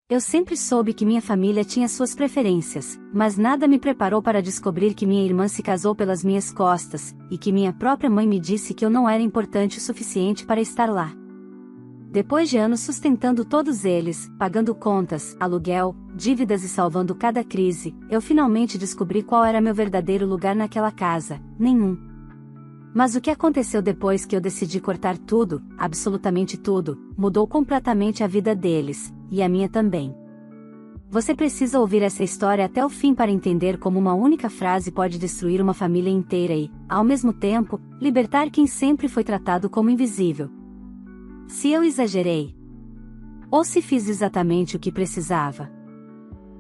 Eu sempre soube que minha família tinha suas preferências, mas nada me preparou para descobrir que minha irmã se casou pelas minhas costas, e que minha própria mãe me disse que eu não era importante o suficiente para estar lá. Depois de anos sustentando todos eles, pagando contas, aluguel, dívidas e salvando cada crise, eu finalmente descobri qual era meu verdadeiro lugar naquela casa: nenhum. Mas o que aconteceu depois que eu decidi cortar tudo, absolutamente tudo, mudou completamente a vida deles, e a minha também. Você precisa ouvir essa história até o fim para entender como uma única frase pode destruir uma família inteira e, ao mesmo tempo, libertar quem sempre foi tratado como invisível. Se eu exagerei, ou se fiz exatamente o que precisava,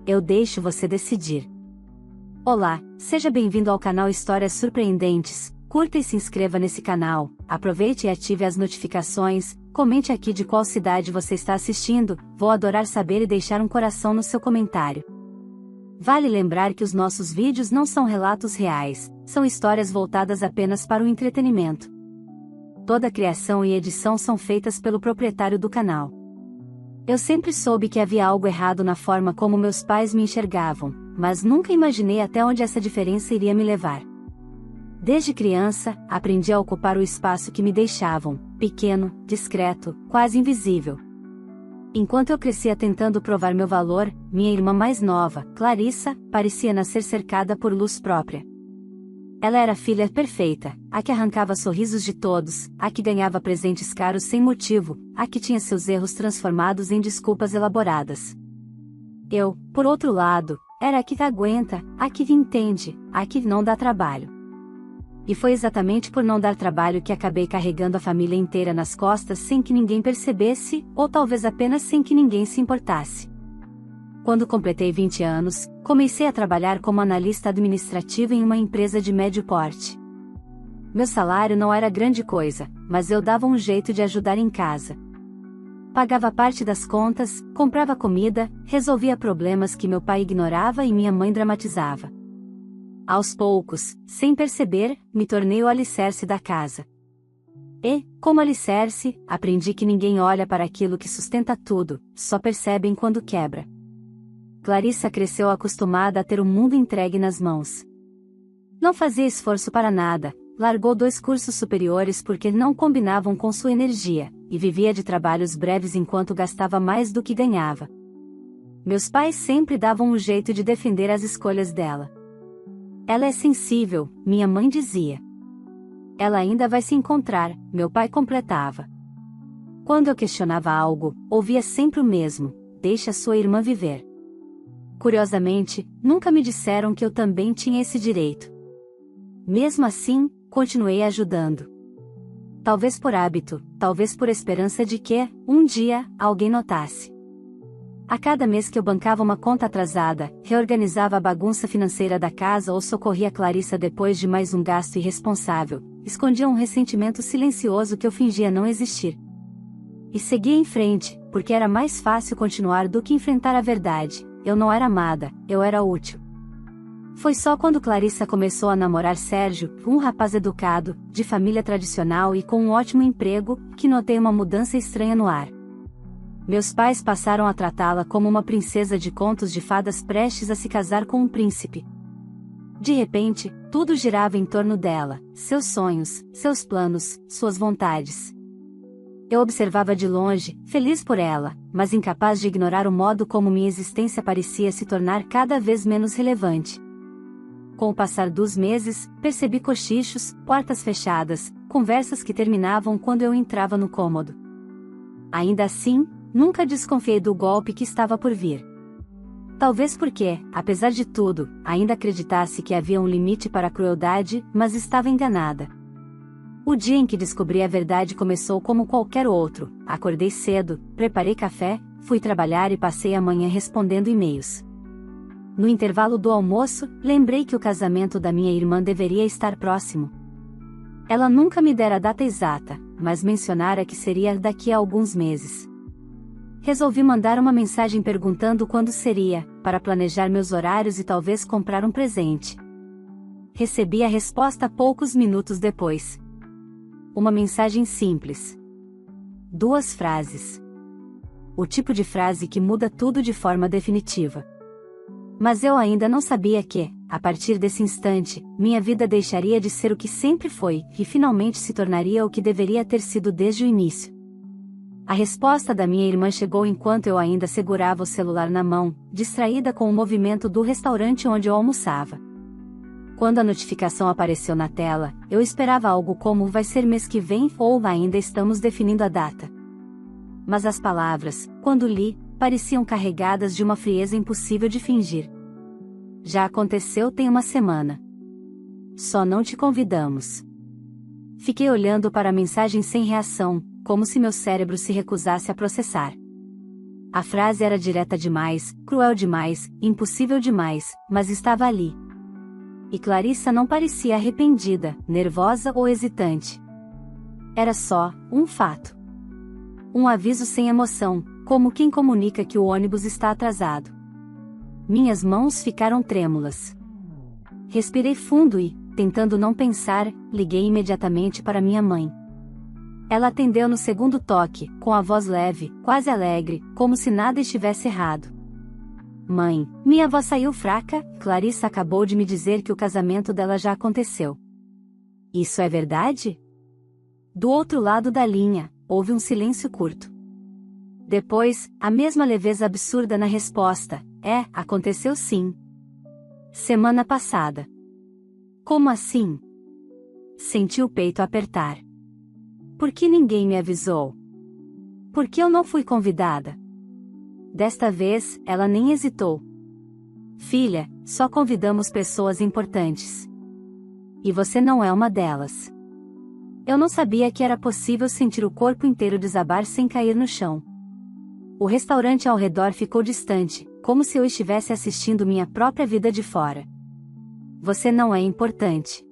eu deixo você decidir. Olá, seja bem-vindo ao canal Histórias Surpreendentes. Curta e se inscreva nesse canal, aproveite e ative as notificações, comente aqui de qual cidade você está assistindo, vou adorar saber e deixar um coração no seu comentário. Vale lembrar que os nossos vídeos não são relatos reais, são histórias voltadas apenas para o entretenimento. Toda a criação e edição são feitas pelo proprietário do canal. Eu sempre soube que havia algo errado na forma como meus pais me enxergavam, mas nunca imaginei até onde essa diferença iria me levar. Desde criança, aprendi a ocupar o espaço que me deixavam, pequeno, discreto, quase invisível. Enquanto eu crescia tentando provar meu valor, minha irmã mais nova, Clarissa, parecia nascer cercada por luz própria. Ela era a filha perfeita, a que arrancava sorrisos de todos, a que ganhava presentes caros sem motivo, a que tinha seus erros transformados em desculpas elaboradas. Eu, por outro lado, era a que aguenta, a que entende, a que não dá trabalho. E foi exatamente por não dar trabalho que acabei carregando a família inteira nas costas sem que ninguém percebesse, ou talvez apenas sem que ninguém se importasse. Quando completei 20 anos, comecei a trabalhar como analista administrativo em uma empresa de médio porte. Meu salário não era grande coisa, mas eu dava um jeito de ajudar em casa. Pagava parte das contas, comprava comida, resolvia problemas que meu pai ignorava e minha mãe dramatizava. Aos poucos, sem perceber, me tornei o alicerce da casa. E, como alicerce, aprendi que ninguém olha para aquilo que sustenta tudo, só percebem quando quebra. Clarissa cresceu acostumada a ter o mundo entregue nas mãos. Não fazia esforço para nada, largou 2 cursos superiores porque não combinavam com sua energia, e vivia de trabalhos breves enquanto gastava mais do que ganhava. Meus pais sempre davam um jeito de defender as escolhas dela. Ela é sensível, minha mãe dizia. Ela ainda vai se encontrar, meu pai completava. Quando eu questionava algo, ouvia sempre o mesmo: deixe a sua irmã viver. Curiosamente, nunca me disseram que eu também tinha esse direito. Mesmo assim, continuei ajudando. Talvez por hábito, talvez por esperança de que, um dia, alguém notasse. A cada mês que eu bancava uma conta atrasada, reorganizava a bagunça financeira da casa ou socorria Clarissa depois de mais um gasto irresponsável, escondia um ressentimento silencioso que eu fingia não existir. E seguia em frente, porque era mais fácil continuar do que enfrentar a verdade: eu não era amada, eu era útil. Foi só quando Clarissa começou a namorar Sérgio, um rapaz educado, de família tradicional e com um ótimo emprego, que notei uma mudança estranha no ar. Meus pais passaram a tratá-la como uma princesa de contos de fadas prestes a se casar com um príncipe. De repente, tudo girava em torno dela, seus sonhos, seus planos, suas vontades. Eu observava de longe, feliz por ela, mas incapaz de ignorar o modo como minha existência parecia se tornar cada vez menos relevante. Com o passar dos meses, percebi cochichos, portas fechadas, conversas que terminavam quando eu entrava no cômodo. Ainda assim, nunca desconfiei do golpe que estava por vir. Talvez porque, apesar de tudo, ainda acreditasse que havia um limite para a crueldade, mas estava enganada. O dia em que descobri a verdade começou como qualquer outro: acordei cedo, preparei café, fui trabalhar e passei a manhã respondendo e-mails. No intervalo do almoço, lembrei que o casamento da minha irmã deveria estar próximo. Ela nunca me dera a data exata, mas mencionara que seria daqui a alguns meses. Resolvi mandar uma mensagem perguntando quando seria, para planejar meus horários e talvez comprar um presente. Recebi a resposta poucos minutos depois. Uma mensagem simples. 2 frases. o tipo de frase que muda tudo de forma definitiva. Mas eu ainda não sabia que, a partir desse instante, minha vida deixaria de ser o que sempre foi, e finalmente se tornaria o que deveria ter sido desde o início. A resposta da minha irmã chegou enquanto eu ainda segurava o celular na mão, distraída com o movimento do restaurante onde eu almoçava. Quando a notificação apareceu na tela, eu esperava algo como "vai ser mês que vem" ou "ainda estamos definindo a data". Mas as palavras, quando li, pareciam carregadas de uma frieza impossível de fingir. "Já aconteceu tem uma semana. Só não te convidamos." Fiquei olhando para a mensagem sem reação, como se meu cérebro se recusasse a processar. A frase era direta demais, cruel demais, impossível demais, mas estava ali. E Clarissa não parecia arrependida, nervosa ou hesitante. Era só um fato. Um aviso sem emoção, como quem comunica que o ônibus está atrasado. Minhas mãos ficaram trêmulas. Respirei fundo e, tentando não pensar, liguei imediatamente para minha mãe. Ela atendeu no segundo toque, com a voz leve, quase alegre, como se nada estivesse errado. "Mãe, minha avó saiu fraca, Clarissa acabou de me dizer que o casamento dela já aconteceu." "Isso é verdade?" Do outro lado da linha, houve um silêncio curto. Depois, a mesma leveza absurda na resposta: aconteceu sim. Semana passada." "Como assim?" Senti o peito apertar. "Por que ninguém me avisou? Por que eu não fui convidada?" Desta vez, ela nem hesitou. "Filha, só convidamos pessoas importantes. E você não é uma delas." Eu não sabia que era possível sentir o corpo inteiro desabar sem cair no chão. O restaurante ao redor ficou distante, como se eu estivesse assistindo minha própria vida de fora. "Você não é importante."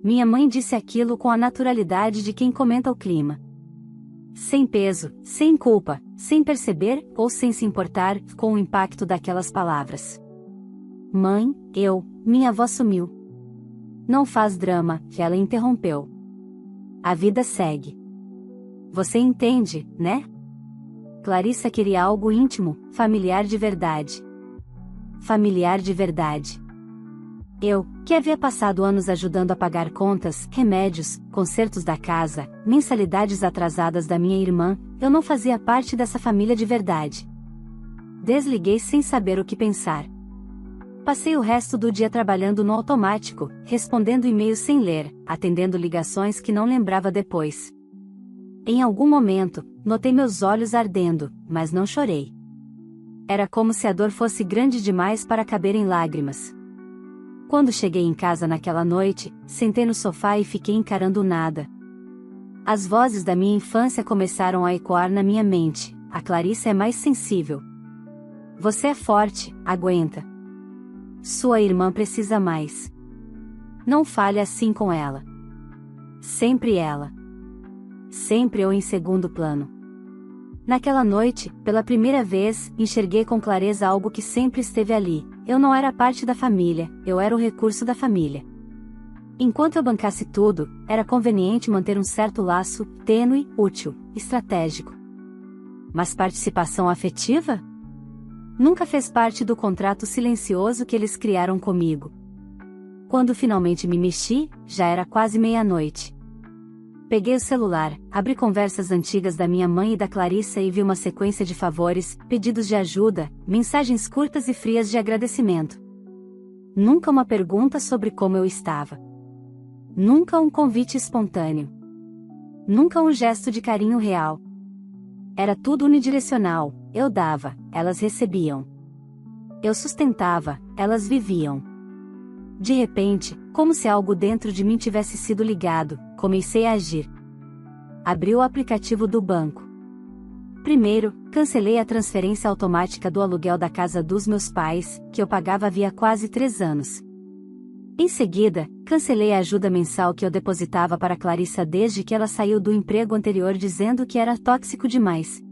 Minha mãe disse aquilo com a naturalidade de quem comenta o clima. Sem peso, sem culpa, sem perceber, ou sem se importar, com o impacto daquelas palavras. "Mãe, minha avó sumiu." "Não faz drama", ela interrompeu. "A vida segue. Você entende, né?" Clarissa queria algo íntimo, familiar de verdade. Familiar de verdade. Eu, que havia passado anos ajudando a pagar contas, remédios, consertos da casa, mensalidades atrasadas da minha irmã, eu não fazia parte dessa família de verdade. Desliguei sem saber o que pensar. Passei o resto do dia trabalhando no automático, respondendo e-mails sem ler, atendendo ligações que não lembrava depois. Em algum momento, notei meus olhos ardendo, mas não chorei. Era como se a dor fosse grande demais para caber em lágrimas. Quando cheguei em casa naquela noite, sentei no sofá e fiquei encarando o nada. As vozes da minha infância começaram a ecoar na minha mente. "A Clarissa é mais sensível. Você é forte, aguenta. Sua irmã precisa mais. Não fale assim com ela. Sempre ela. Sempre eu em segundo plano." Naquela noite, pela primeira vez, enxerguei com clareza algo que sempre esteve ali. Eu não era parte da família, eu era o recurso da família. Enquanto eu bancasse tudo, era conveniente manter um certo laço, tênue, útil, estratégico. Mas participação afetiva? Nunca fez parte do contrato silencioso que eles criaram comigo. Quando finalmente me mexi, já era quase meia-noite. Peguei o celular, abri conversas antigas da minha mãe e da Clarissa e vi uma sequência de favores, pedidos de ajuda, mensagens curtas e frias de agradecimento. Nunca uma pergunta sobre como eu estava. Nunca um convite espontâneo. Nunca um gesto de carinho real. Era tudo unidirecional, eu dava, elas recebiam. Eu sustentava, elas viviam. De repente, como se algo dentro de mim tivesse sido ligado, comecei a agir. Abri o aplicativo do banco. Primeiro, cancelei a transferência automática do aluguel da casa dos meus pais, que eu pagava havia quase 3 anos. Em seguida, cancelei a ajuda mensal que eu depositava para Clarissa desde que ela saiu do emprego anterior dizendo que era tóxico demais.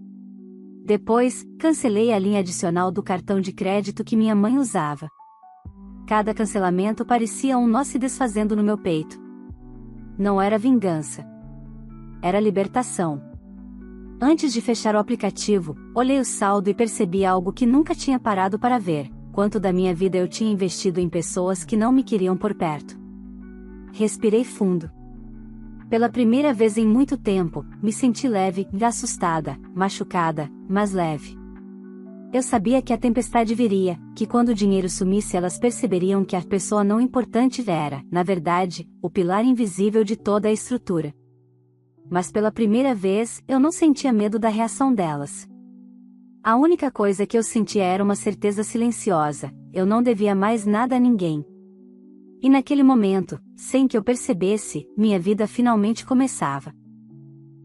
Depois, cancelei a linha adicional do cartão de crédito que minha mãe usava. Cada cancelamento parecia um nó se desfazendo no meu peito. Não era vingança. Era libertação. Antes de fechar o aplicativo, olhei o saldo e percebi algo que nunca tinha parado para ver: quanto da minha vida eu tinha investido em pessoas que não me queriam por perto. Respirei fundo. Pela primeira vez em muito tempo, me senti leve, assustada, machucada, mas leve. Eu sabia que a tempestade viria, que quando o dinheiro sumisse elas perceberiam que a pessoa não importante era, na verdade, o pilar invisível de toda a estrutura. Mas pela primeira vez, eu não sentia medo da reação delas. A única coisa que eu sentia era uma certeza silenciosa: eu não devia mais nada a ninguém. E naquele momento, sem que eu percebesse, minha vida finalmente começava.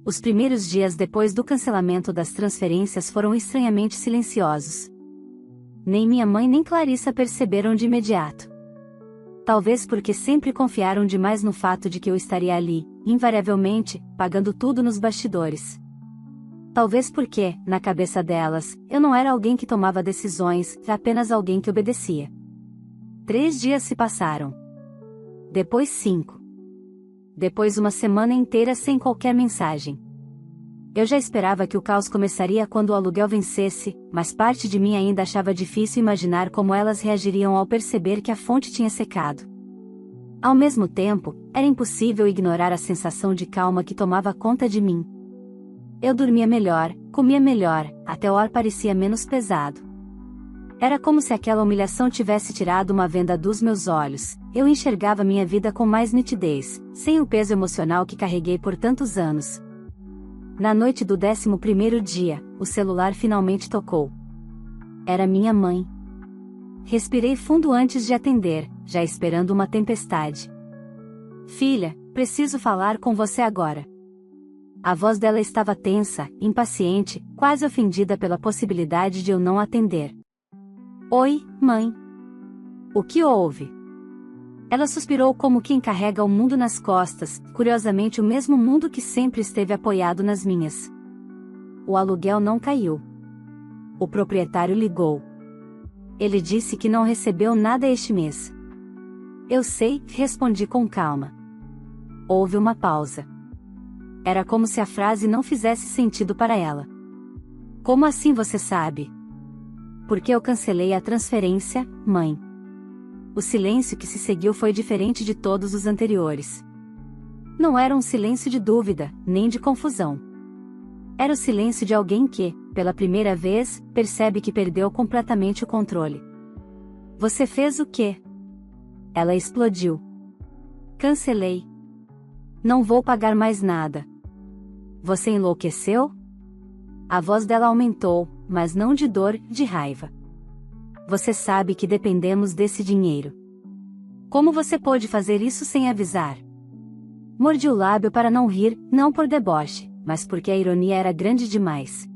Os primeiros dias depois do cancelamento das transferências foram estranhamente silenciosos. Nem minha mãe nem Clarissa perceberam de imediato. Talvez porque sempre confiaram demais no fato de que eu estaria ali, invariavelmente, pagando tudo nos bastidores. Talvez porque, na cabeça delas, eu não era alguém que tomava decisões, apenas alguém que obedecia. 3 dias se passaram. Depois 5. Depois uma semana inteira sem qualquer mensagem. Eu já esperava que o caos começaria quando o aluguel vencesse, mas parte de mim ainda achava difícil imaginar como elas reagiriam ao perceber que a fonte tinha secado. Ao mesmo tempo, era impossível ignorar a sensação de calma que tomava conta de mim. Eu dormia melhor, comia melhor, até o ar parecia menos pesado. Era como se aquela humilhação tivesse tirado uma venda dos meus olhos. Eu enxergava minha vida com mais nitidez, sem o peso emocional que carreguei por tantos anos. Na noite do 11º dia, o celular finalmente tocou. Era minha mãe. Respirei fundo antes de atender, já esperando uma tempestade. Filha, preciso falar com você agora. A voz dela estava tensa, impaciente, quase ofendida pela possibilidade de eu não atender. Oi, mãe. O que houve? Ela suspirou como quem carrega o mundo nas costas, curiosamente o mesmo mundo que sempre esteve apoiado nas minhas. O aluguel não caiu. O proprietário ligou. Ele disse que não recebeu nada este mês. Eu sei, respondi com calma. Houve uma pausa. Era como se a frase não fizesse sentido para ela. Como assim você sabe? Porque eu cancelei a transferência, mãe. O silêncio que se seguiu foi diferente de todos os anteriores. Não era um silêncio de dúvida, nem de confusão. Era o silêncio de alguém que, pela primeira vez, percebe que perdeu completamente o controle. Você fez o quê? Ela explodiu. Cancelei. Não vou pagar mais nada. Você enlouqueceu? A voz dela aumentou, mas não de dor, de raiva. Você sabe que dependemos desse dinheiro. Como você pôde fazer isso sem avisar? Mordi o lábio para não rir, não por deboche, mas porque a ironia era grande demais.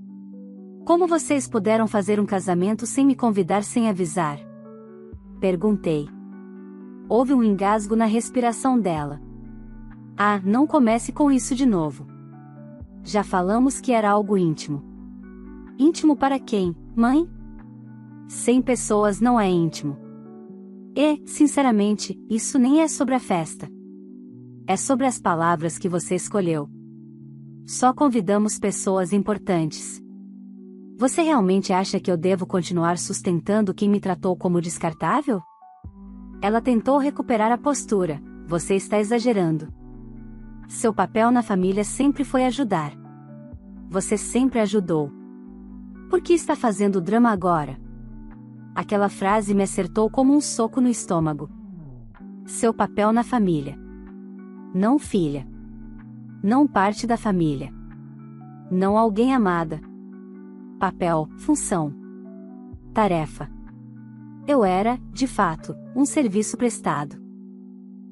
Como vocês puderam fazer um casamento sem me convidar sem avisar? Perguntei. Houve um engasgo na respiração dela. Ah, não comece com isso de novo. Já falamos que era algo íntimo. Íntimo para quem, mãe? 100 pessoas não é íntimo. E, sinceramente, isso nem é sobre a festa. É sobre as palavras que você escolheu. Só convidamos pessoas importantes. Você realmente acha que eu devo continuar sustentando quem me tratou como descartável? Ela tentou recuperar a postura. Você está exagerando. Seu papel na família sempre foi ajudar. Você sempre ajudou. Por que está fazendo drama agora? Aquela frase me acertou como um soco no estômago. Seu papel na família. Não filha. Não parte da família. Não alguém amada. Papel, função. Tarefa. Eu era, de fato, um serviço prestado.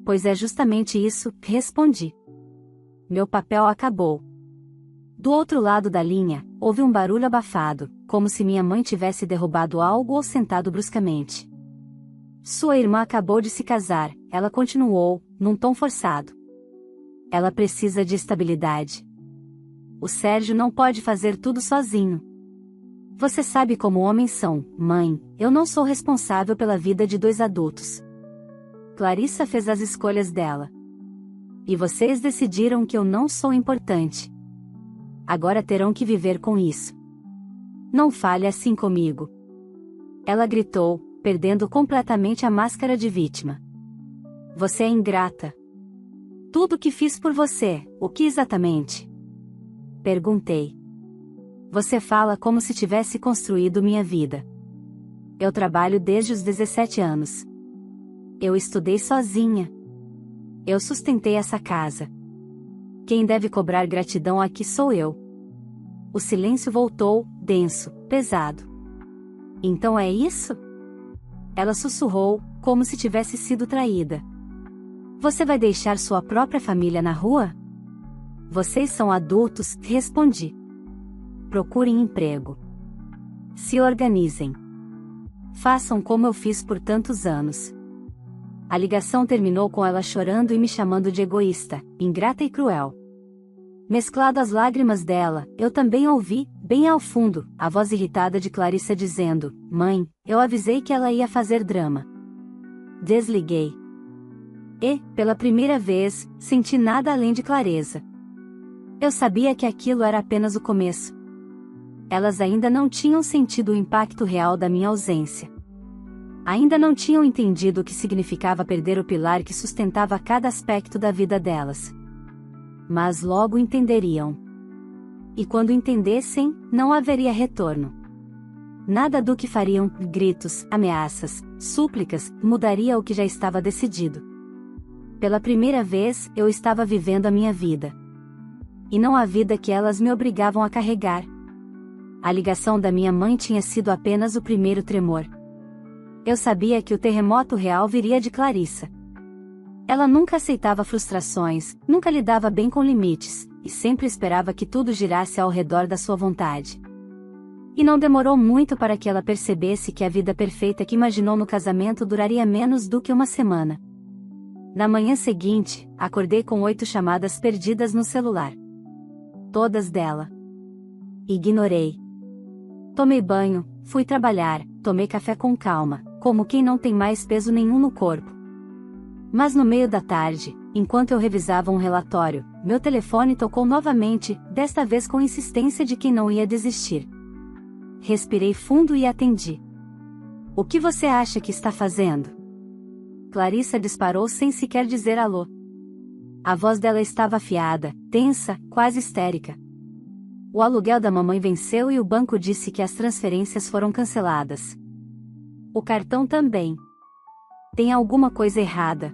Pois é justamente isso, respondi. Meu papel acabou. Do outro lado da linha, houve um barulho abafado, como se minha mãe tivesse derrubado algo ou sentado bruscamente. Sua irmã acabou de se casar, ela continuou, num tom forçado. Ela precisa de estabilidade. O Sérgio não pode fazer tudo sozinho. Você sabe como homens são, mãe, eu não sou responsável pela vida de 2 adultos. Clarissa fez as escolhas dela. E vocês decidiram que eu não sou importante. agora terão que viver com isso. Não fale assim comigo. Ela gritou, perdendo completamente a máscara de vítima. Você é ingrata. Tudo o que fiz por você, o que exatamente? Perguntei. Você fala como se tivesse construído minha vida. Eu trabalho desde os 17 anos. Eu estudei sozinha. Eu sustentei essa casa. Quem deve cobrar gratidão aqui sou eu. O silêncio voltou, denso, pesado. Então é isso? Ela sussurrou, como se tivesse sido traída. Você vai deixar sua própria família na rua? Vocês são adultos, respondi. Procurem emprego. Se organizem. Façam como eu fiz por tantos anos. A ligação terminou com ela chorando e me chamando de egoísta, ingrata e cruel. Mesclado às lágrimas dela, eu também ouvi, bem ao fundo, a voz irritada de Clarissa dizendo: Mãe, eu avisei que ela ia fazer drama. Desliguei. E, pela primeira vez, senti nada além de clareza. Eu sabia que aquilo era apenas o começo. Elas ainda não tinham sentido o impacto real da minha ausência. Ainda não tinham entendido o que significava perder o pilar que sustentava cada aspecto da vida delas. Mas logo entenderiam. E quando entendessem, não haveria retorno. Nada do que fariam, gritos, ameaças, súplicas, mudaria o que já estava decidido. Pela primeira vez, eu estava vivendo a minha vida. E não a vida que elas me obrigavam a carregar. A ligação da minha mãe tinha sido apenas o primeiro tremor. Eu sabia que o terremoto real viria de Clarissa. Ela nunca aceitava frustrações, nunca lidava bem com limites, e sempre esperava que tudo girasse ao redor da sua vontade. E não demorou muito para que ela percebesse que a vida perfeita que imaginou no casamento duraria menos do que uma semana. Na manhã seguinte, acordei com 8 chamadas perdidas no celular. Todas dela. Ignorei. Tomei banho, fui trabalhar, tomei café com calma, como quem não tem mais peso nenhum no corpo. Mas no meio da tarde, enquanto eu revisava um relatório, meu telefone tocou novamente, desta vez com insistência de quem não ia desistir. Respirei fundo e atendi. O que você acha que está fazendo? Clarissa disparou sem sequer dizer alô. A voz dela estava afiada, tensa, quase histérica. O aluguel da mamãe venceu e o banco disse que as transferências foram canceladas. O cartão também. Tem alguma coisa errada?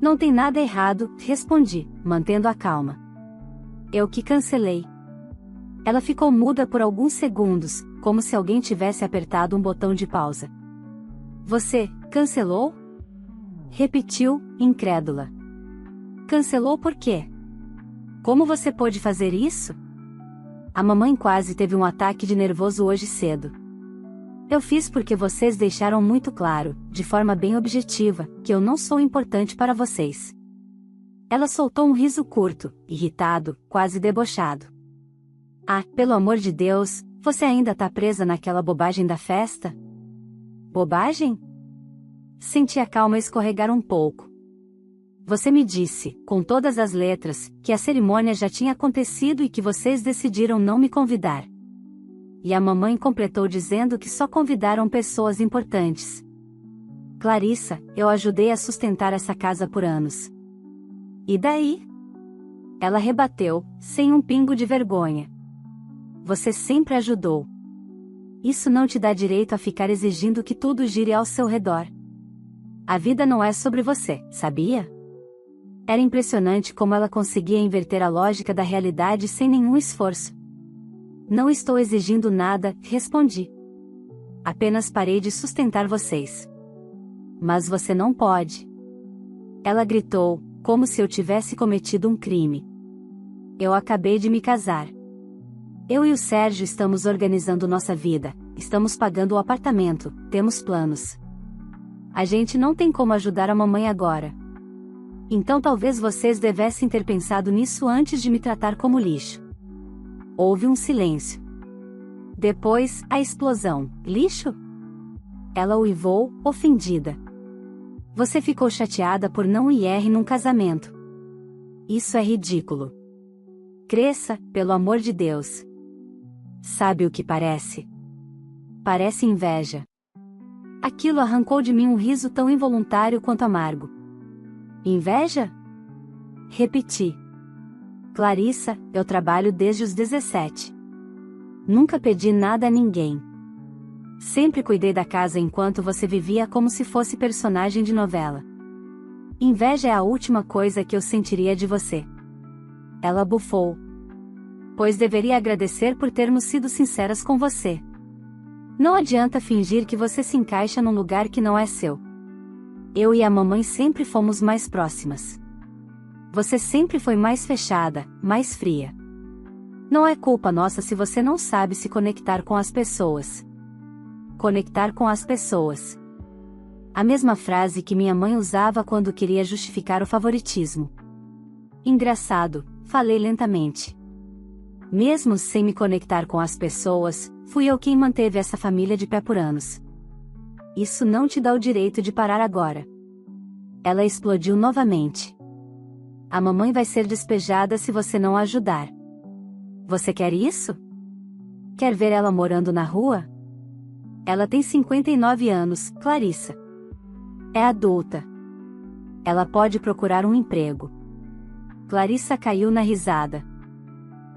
Não tem nada errado, respondi, mantendo a calma. Eu que cancelei. Ela ficou muda por alguns segundos, como se alguém tivesse apertado um botão de pausa. Você cancelou? Repetiu, incrédula. Cancelou por quê? Como você pôde fazer isso? A mamãe quase teve um ataque de nervoso hoje cedo. Eu fiz porque vocês deixaram muito claro, de forma bem objetiva, que eu não sou importante para vocês. Ela soltou um riso curto, irritado, quase debochado. Ah, pelo amor de Deus, você ainda tá presa naquela bobagem da festa? Bobagem? Senti a calma escorregar um pouco. Você me disse, com todas as letras, que a cerimônia já tinha acontecido e que vocês decidiram não me convidar. E a mamãe completou dizendo que só convidaram pessoas importantes. Clarissa, eu ajudei a sustentar essa casa por anos. E daí? Ela rebateu, sem um pingo de vergonha. Você sempre ajudou. Isso não te dá direito a ficar exigindo que tudo gire ao seu redor. A vida não é sobre você, sabia? Era impressionante como ela conseguia inverter a lógica da realidade sem nenhum esforço. Não estou exigindo nada, respondi. Apenas parei de sustentar vocês. Mas você não pode. Ela gritou, como se eu tivesse cometido um crime. Eu acabei de me casar. Eu e o Sérgio estamos organizando nossa vida, estamos pagando o apartamento, temos planos. A gente não tem como ajudar a mamãe agora. Então talvez vocês devessem ter pensado nisso antes de me tratar como lixo. Houve um silêncio. Depois, a explosão. Lixo? Ela uivou, ofendida. Você ficou chateada por não ir num casamento. Isso é ridículo. Cresça, pelo amor de Deus. Sabe o que parece? Parece inveja. Aquilo arrancou de mim um riso tão involuntário quanto amargo. Inveja? Repeti. Clarissa, eu trabalho desde os 17. Nunca pedi nada a ninguém. Sempre cuidei da casa enquanto você vivia como se fosse personagem de novela. Inveja é a última coisa que eu sentiria de você. Ela bufou. Pois deveria agradecer por termos sido sinceras com você. Não adianta fingir que você se encaixa num lugar que não é seu. Eu e a mamãe sempre fomos mais próximas. Você sempre foi mais fechada, mais fria. Não é culpa nossa se você não sabe se conectar com as pessoas. Conectar com as pessoas. A mesma frase que minha mãe usava quando queria justificar o favoritismo. Engraçado, falei lentamente. Mesmo sem me conectar com as pessoas, fui eu quem manteve essa família de pé por anos. Isso não te dá o direito de parar agora. Ela explodiu novamente. A mamãe vai ser despejada se você não a ajudar. Você quer isso? Quer ver ela morando na rua? Ela tem 59 anos, Clarissa. É adulta. Ela pode procurar um emprego. Clarissa caiu na risada.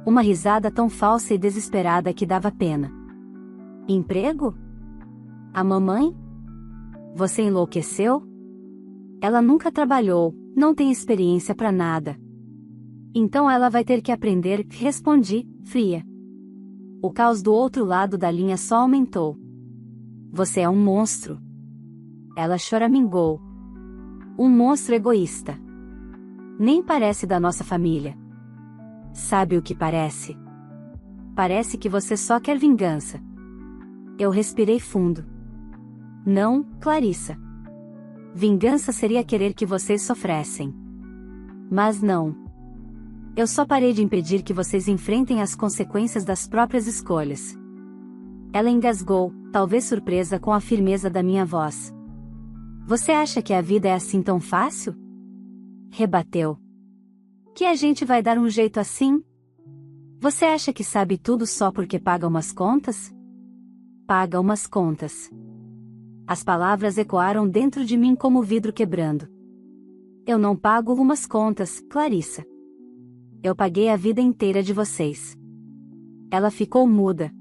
Uma risada tão falsa e desesperada que dava pena. Emprego? A mamãe? Você enlouqueceu? Ela nunca trabalhou, não tem experiência para nada. Então ela vai ter que aprender, respondi, fria. O caos do outro lado da linha só aumentou. Você é um monstro. Ela choramingou. Um monstro egoísta. Nem parece da nossa família. Sabe o que parece? Parece que você só quer vingança. Eu respirei fundo. Não, Clarissa. Vingança seria querer que vocês sofressem. Mas não. Eu só parei de impedir que vocês enfrentem as consequências das próprias escolhas. Ela engasgou, talvez surpresa com a firmeza da minha voz. Você acha que a vida é assim tão fácil? Rebateu. Que a gente vai dar um jeito assim? Você acha que sabe tudo só porque paga umas contas? Paga umas contas. As palavras ecoaram dentro de mim como vidro quebrando. Eu não pago umas contas, Clarissa. Eu paguei a vida inteira de vocês. Ela ficou muda.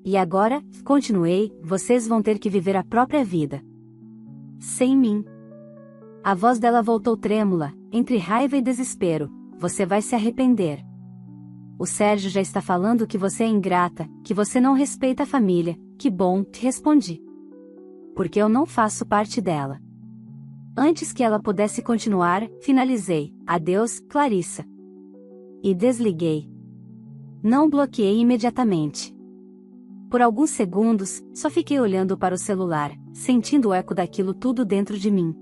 E agora, continuei, vocês vão ter que viver a própria vida. Sem mim. A voz dela voltou trêmula, entre raiva e desespero. Você vai se arrepender. O Sérgio já está falando que você é ingrata, que você não respeita a família. Que bom, respondi. Porque eu não faço parte dela. Antes que ela pudesse continuar, finalizei. Adeus, Clarissa. E desliguei. Não bloqueei imediatamente. Por alguns segundos, só fiquei olhando para o celular, sentindo o eco daquilo tudo dentro de mim.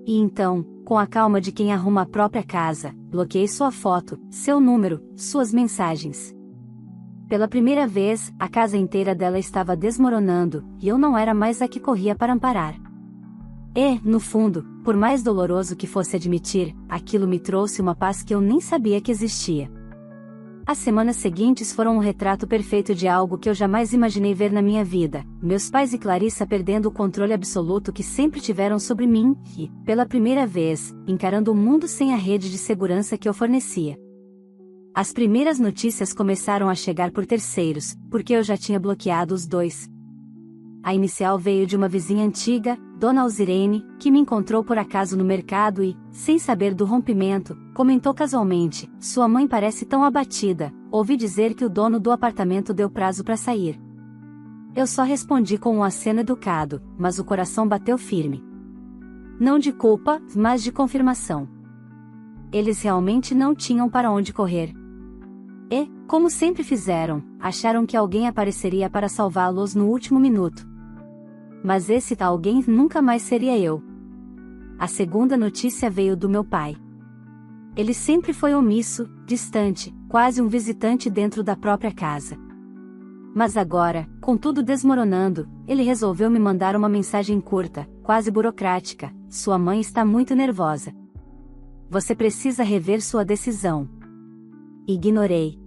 E então, com a calma de quem arruma a própria casa, bloqueei sua foto, seu número, suas mensagens. Pela primeira vez, a casa inteira dela estava desmoronando, e eu não era mais a que corria para amparar. E, no fundo, por mais doloroso que fosse admitir, aquilo me trouxe uma paz que eu nem sabia que existia. As semanas seguintes foram um retrato perfeito de algo que eu jamais imaginei ver na minha vida, meus pais e Clarissa perdendo o controle absoluto que sempre tiveram sobre mim, e, pela primeira vez, encarando o mundo sem a rede de segurança que eu fornecia. As primeiras notícias começaram a chegar por terceiros, porque eu já tinha bloqueado os dois. A inicial veio de uma vizinha antiga, Dona Alzirene, que me encontrou por acaso no mercado e, sem saber do rompimento, comentou casualmente: sua mãe parece tão abatida, ouvi dizer que o dono do apartamento deu prazo para sair. Eu só respondi com um aceno educado, mas o coração bateu firme. Não de culpa, mas de confirmação. Eles realmente não tinham para onde correr. E, como sempre fizeram, acharam que alguém apareceria para salvá-los no último minuto. Mas esse alguém nunca mais seria eu. A segunda notícia veio do meu pai. Ele sempre foi omisso, distante, quase um visitante dentro da própria casa. Mas agora, com tudo desmoronando, ele resolveu me mandar uma mensagem curta, quase burocrática: sua mãe está muito nervosa. Você precisa rever sua decisão. Ignorei.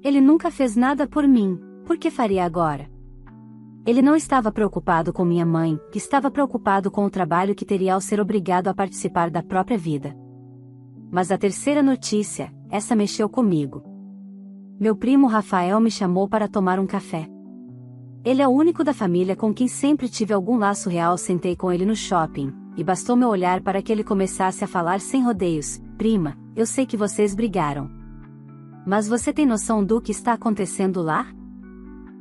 Ele nunca fez nada por mim, por que faria agora? Ele não estava preocupado com minha mãe, que estava preocupado com o trabalho que teria ao ser obrigado a participar da própria vida. Mas a terceira notícia, essa mexeu comigo. Meu primo Rafael me chamou para tomar um café. Ele é o único da família com quem sempre tive algum laço real. Sentei com ele no shopping, e bastou meu olhar para que ele começasse a falar sem rodeios. Prima, eu sei que vocês brigaram. Mas você tem noção do que está acontecendo lá?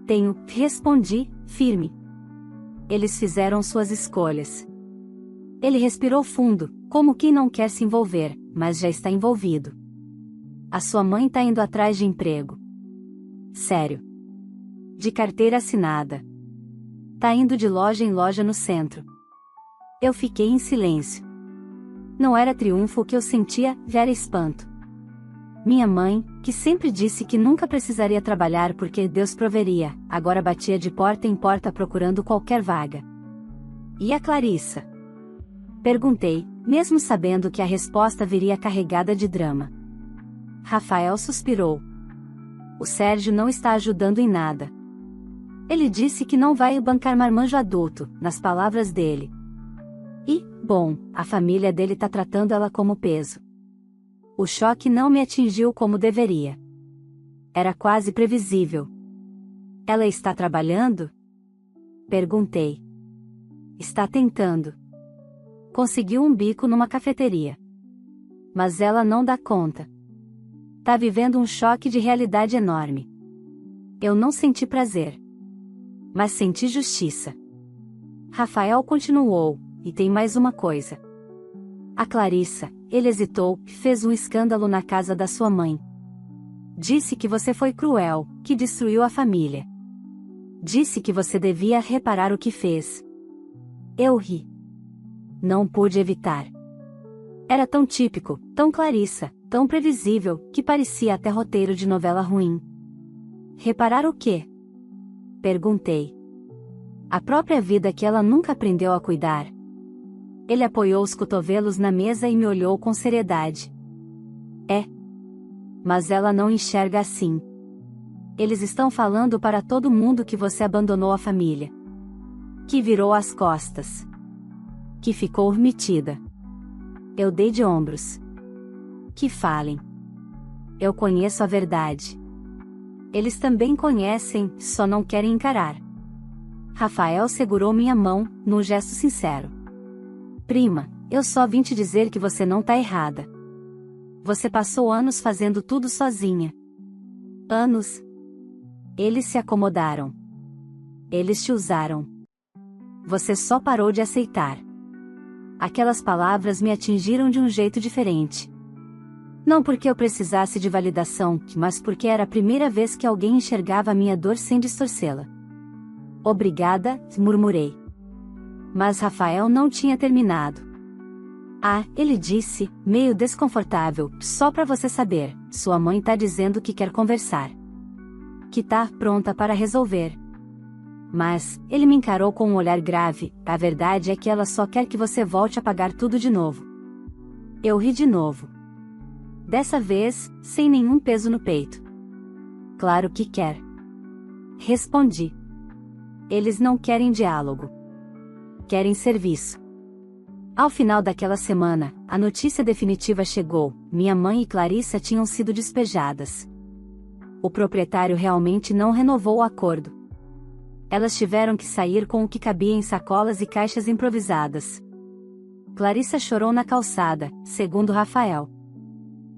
Tenho, respondi, firme. Eles fizeram suas escolhas. Ele respirou fundo, como quem não quer se envolver, mas já está envolvido. A sua mãe tá indo atrás de emprego. Sério. De carteira assinada. Tá indo de loja em loja no centro. Eu fiquei em silêncio. Não era triunfo o que eu sentia, era espanto. Minha mãe, que sempre disse que nunca precisaria trabalhar porque Deus proveria, agora batia de porta em porta procurando qualquer vaga. E a Clarissa? Perguntei, mesmo sabendo que a resposta viria carregada de drama. Rafael suspirou. O Sérgio não está ajudando em nada. Ele disse que não vai bancar marmanjo adulto, nas palavras dele. E, bom, a família dele tá tratando ela como peso. O choque não me atingiu como deveria. Era quase previsível. Ela está trabalhando? Perguntei. Está tentando. Conseguiu um bico numa cafeteria. Mas ela não dá conta. Tá vivendo um choque de realidade enorme. Eu não senti prazer. Mas senti justiça. Rafael continuou, e tem mais uma coisa. A Clarissa, ele hesitou, fez um escândalo na casa da sua mãe. Disse que você foi cruel, que destruiu a família. Disse que você devia reparar o que fez. Eu ri. Não pude evitar. Era tão típico, tão Clarissa, tão previsível, que parecia até roteiro de novela ruim. Reparar o quê? Perguntei. A própria vida que ela nunca aprendeu a cuidar. Ele apoiou os cotovelos na mesa e me olhou com seriedade. É. Mas ela não enxerga assim. Eles estão falando para todo mundo que você abandonou a família. Que virou as costas. Que ficou metida. Eu dei de ombros. Que falem. Eu conheço a verdade. Eles também conhecem, só não querem encarar. Rafael segurou minha mão, num gesto sincero. Prima, eu só vim te dizer que você não tá errada. Você passou anos fazendo tudo sozinha. Anos. Eles se acomodaram. Eles te usaram. Você só parou de aceitar. Aquelas palavras me atingiram de um jeito diferente. Não porque eu precisasse de validação, mas porque era a primeira vez que alguém enxergava a minha dor sem distorcê-la. Obrigada, murmurei. Mas Rafael não tinha terminado. Ah, ele disse, meio desconfortável, só pra você saber, sua mãe tá dizendo que quer conversar. Que tá pronta para resolver. Mas, ele me encarou com um olhar grave, a verdade é que ela só quer que você volte a pagar tudo de novo. Eu ri de novo. Dessa vez, sem nenhum peso no peito. Claro que quer. Respondi. Eles não querem diálogo. Querem serviço. Ao final daquela semana, a notícia definitiva chegou: minha mãe e Clarissa tinham sido despejadas. O proprietário realmente não renovou o acordo. Elas tiveram que sair com o que cabia em sacolas e caixas improvisadas. Clarissa chorou na calçada, segundo Rafael.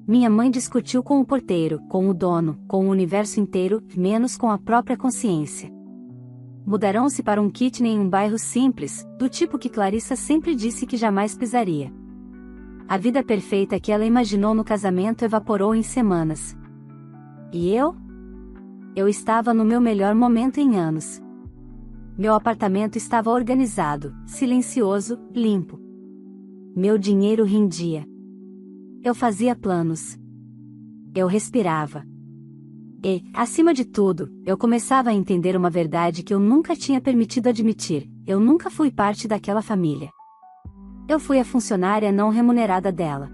Minha mãe discutiu com o porteiro, com o dono, com o universo inteiro, menos com a própria consciência. Mudaram-se para um kitchen em um bairro simples, do tipo que Clarissa sempre disse que jamais pisaria. A vida perfeita que ela imaginou no casamento evaporou em semanas. E eu? Eu estava no meu melhor momento em anos. Meu apartamento estava organizado, silencioso, limpo. Meu dinheiro rendia. Eu fazia planos. Eu respirava. E, acima de tudo, eu começava a entender uma verdade que eu nunca tinha permitido admitir: eu nunca fui parte daquela família. Eu fui a funcionária não remunerada dela.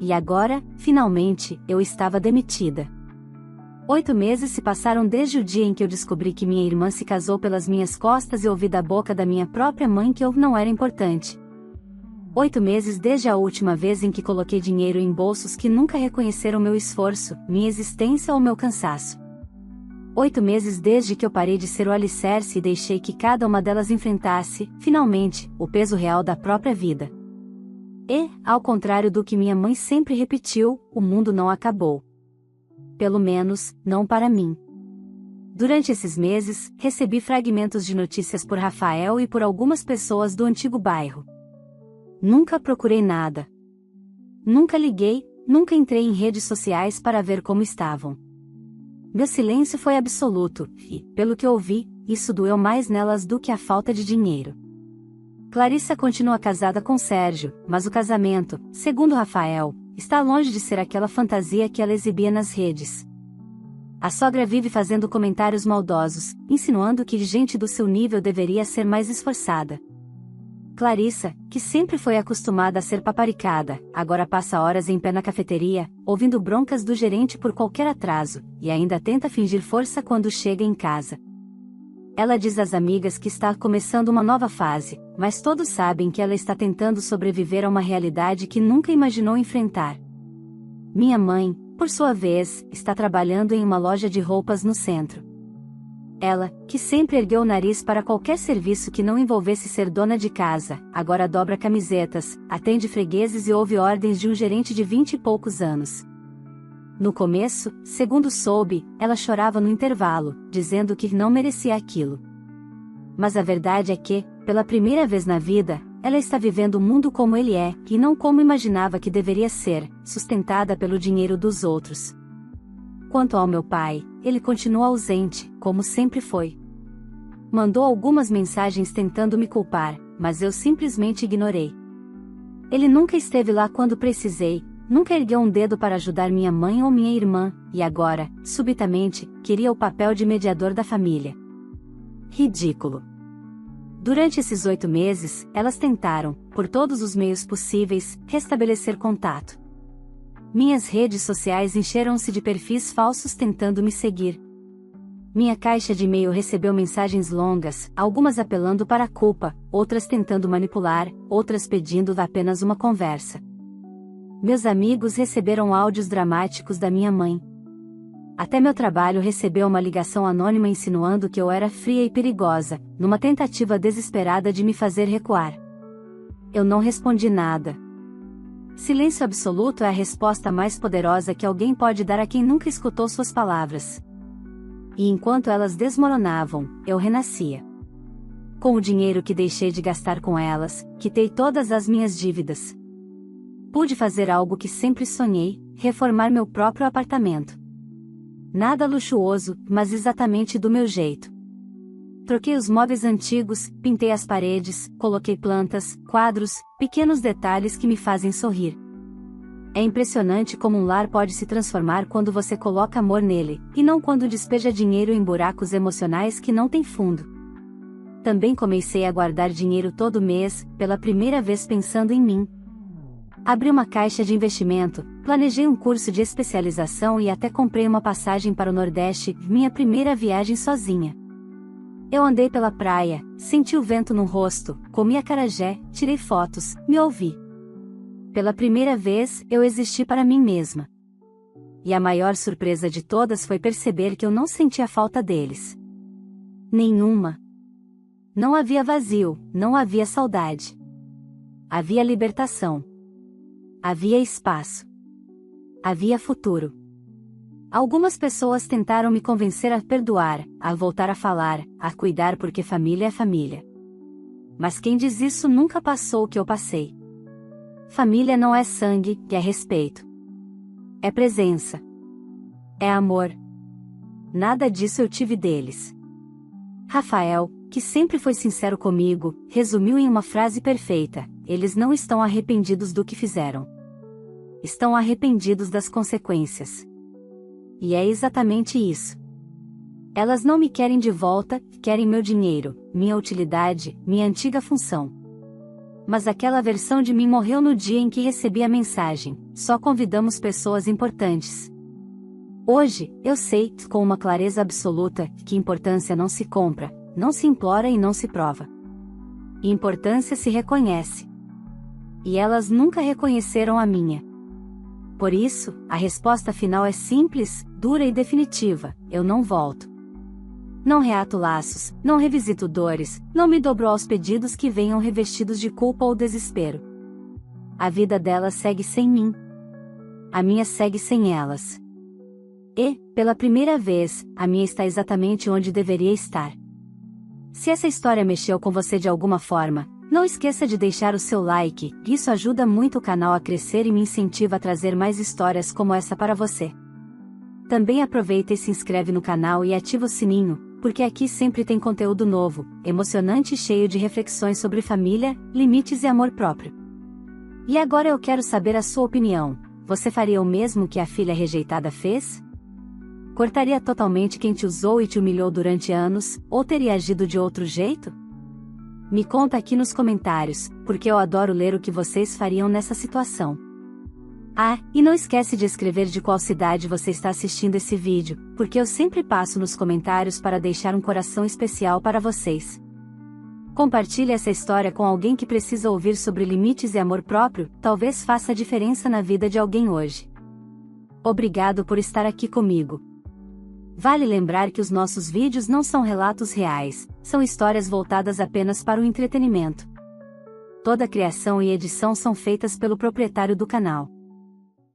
E agora, finalmente, eu estava demitida. 8 meses se passaram desde o dia em que eu descobri que minha irmã se casou pelas minhas costas e ouvi da boca da minha própria mãe que eu não era importante. 8 meses desde a última vez em que coloquei dinheiro em bolsos que nunca reconheceram meu esforço, minha existência ou meu cansaço. 8 meses desde que eu parei de ser o alicerce e deixei que cada uma delas enfrentasse, finalmente, o peso real da própria vida. E, ao contrário do que minha mãe sempre repetiu, o mundo não acabou. Pelo menos, não para mim. Durante esses meses, recebi fragmentos de notícias por Rafael e por algumas pessoas do antigo bairro. Nunca procurei nada. Nunca liguei, nunca entrei em redes sociais para ver como estavam. Meu silêncio foi absoluto, e, pelo que ouvi, isso doeu mais nelas do que a falta de dinheiro. Clarissa continua casada com Sérgio, mas o casamento, segundo Rafael, está longe de ser aquela fantasia que ela exibia nas redes. A sogra vive fazendo comentários maldosos, insinuando que gente do seu nível deveria ser mais esforçada. Clarissa, que sempre foi acostumada a ser paparicada, agora passa horas em pé na cafeteria, ouvindo broncas do gerente por qualquer atraso, e ainda tenta fingir força quando chega em casa. Ela diz às amigas que está começando uma nova fase, mas todos sabem que ela está tentando sobreviver a uma realidade que nunca imaginou enfrentar. Minha mãe, por sua vez, está trabalhando em uma loja de roupas no centro. Ela, que sempre ergueu o nariz para qualquer serviço que não envolvesse ser dona de casa, agora dobra camisetas, atende fregueses e ouve ordens de um gerente de 20 e poucos anos. No começo, segundo soube, ela chorava no intervalo, dizendo que não merecia aquilo. Mas a verdade é que, pela primeira vez na vida, ela está vivendo o mundo como ele é, e não como imaginava que deveria ser, sustentada pelo dinheiro dos outros. Quanto ao meu pai, ele continua ausente, como sempre foi. Mandou algumas mensagens tentando me culpar, mas eu simplesmente ignorei. Ele nunca esteve lá quando precisei, nunca ergueu um dedo para ajudar minha mãe ou minha irmã, e agora, subitamente, queria o papel de mediador da família. Ridículo. Durante esses 8 meses, elas tentaram, por todos os meios possíveis, restabelecer contato. Minhas redes sociais encheram-se de perfis falsos tentando me seguir. Minha caixa de e-mail recebeu mensagens longas, algumas apelando para a culpa, outras tentando manipular, outras pedindo apenas uma conversa. Meus amigos receberam áudios dramáticos da minha mãe. Até meu trabalho recebeu uma ligação anônima insinuando que eu era fria e perigosa, numa tentativa desesperada de me fazer recuar. Eu não respondi nada. Silêncio absoluto é a resposta mais poderosa que alguém pode dar a quem nunca escutou suas palavras. E enquanto elas desmoronavam, eu renascia. Com o dinheiro que deixei de gastar com elas, quitei todas as minhas dívidas. Pude fazer algo que sempre sonhei, reformar meu próprio apartamento. Nada luxuoso, mas exatamente do meu jeito. Troquei os móveis antigos, pintei as paredes, coloquei plantas, quadros, pequenos detalhes que me fazem sorrir. É impressionante como um lar pode se transformar quando você coloca amor nele, e não quando despeja dinheiro em buracos emocionais que não têm fundo. Também comecei a guardar dinheiro todo mês, pela primeira vez pensando em mim. Abri uma caixa de investimento, planejei um curso de especialização e até comprei uma passagem para o Nordeste, minha primeira viagem sozinha. Eu andei pela praia, senti o vento no rosto, comi acarajé, tirei fotos, me ouvi. Pela primeira vez, eu existi para mim mesma. E a maior surpresa de todas foi perceber que eu não sentia falta deles. Nenhuma. Não havia vazio, não havia saudade. Havia libertação. Havia espaço. Havia futuro. Algumas pessoas tentaram me convencer a perdoar, a voltar a falar, a cuidar porque família é família. Mas quem diz isso nunca passou o que eu passei. Família não é sangue, é respeito. É presença. É amor. Nada disso eu tive deles. Rafael, que sempre foi sincero comigo, resumiu em uma frase perfeita: eles não estão arrependidos do que fizeram. Estão arrependidos das consequências. E é exatamente isso. Elas não me querem de volta, querem meu dinheiro, minha utilidade, minha antiga função. mas aquela versão de mim morreu no dia em que recebi a mensagem: só convidamos pessoas importantes. Hoje, eu sei, com uma clareza absoluta, que importância não se compra, não se implora e não se prova. E importância se reconhece. E elas nunca reconheceram a minha. Por isso, a resposta final é simples, dura e definitiva: eu não volto. Não reato laços, não revisito dores, não me dobro aos pedidos que venham revestidos de culpa ou desespero. A vida delas segue sem mim. A minha segue sem elas. E, pela primeira vez, a minha está exatamente onde deveria estar. Se essa história mexeu com você de alguma forma, não esqueça de deixar o seu like, isso ajuda muito o canal a crescer e me incentiva a trazer mais histórias como essa para você. Também aproveita e se inscreve no canal e ativa o sininho, porque aqui sempre tem conteúdo novo, emocionante e cheio de reflexões sobre família, limites e amor próprio. E agora eu quero saber a sua opinião: você faria o mesmo que a filha rejeitada fez? Cortaria totalmente quem te usou e te humilhou durante anos, ou teria agido de outro jeito? Me conta aqui nos comentários, porque eu adoro ler o que vocês fariam nessa situação. Ah, e não esquece de escrever de qual cidade você está assistindo esse vídeo, porque eu sempre passo nos comentários para deixar um coração especial para vocês. Compartilhe essa história com alguém que precisa ouvir sobre limites e amor próprio, talvez faça a diferença na vida de alguém hoje. Obrigado por estar aqui comigo. Vale lembrar que os nossos vídeos não são relatos reais, são histórias voltadas apenas para o entretenimento. Toda a criação e edição são feitas pelo proprietário do canal.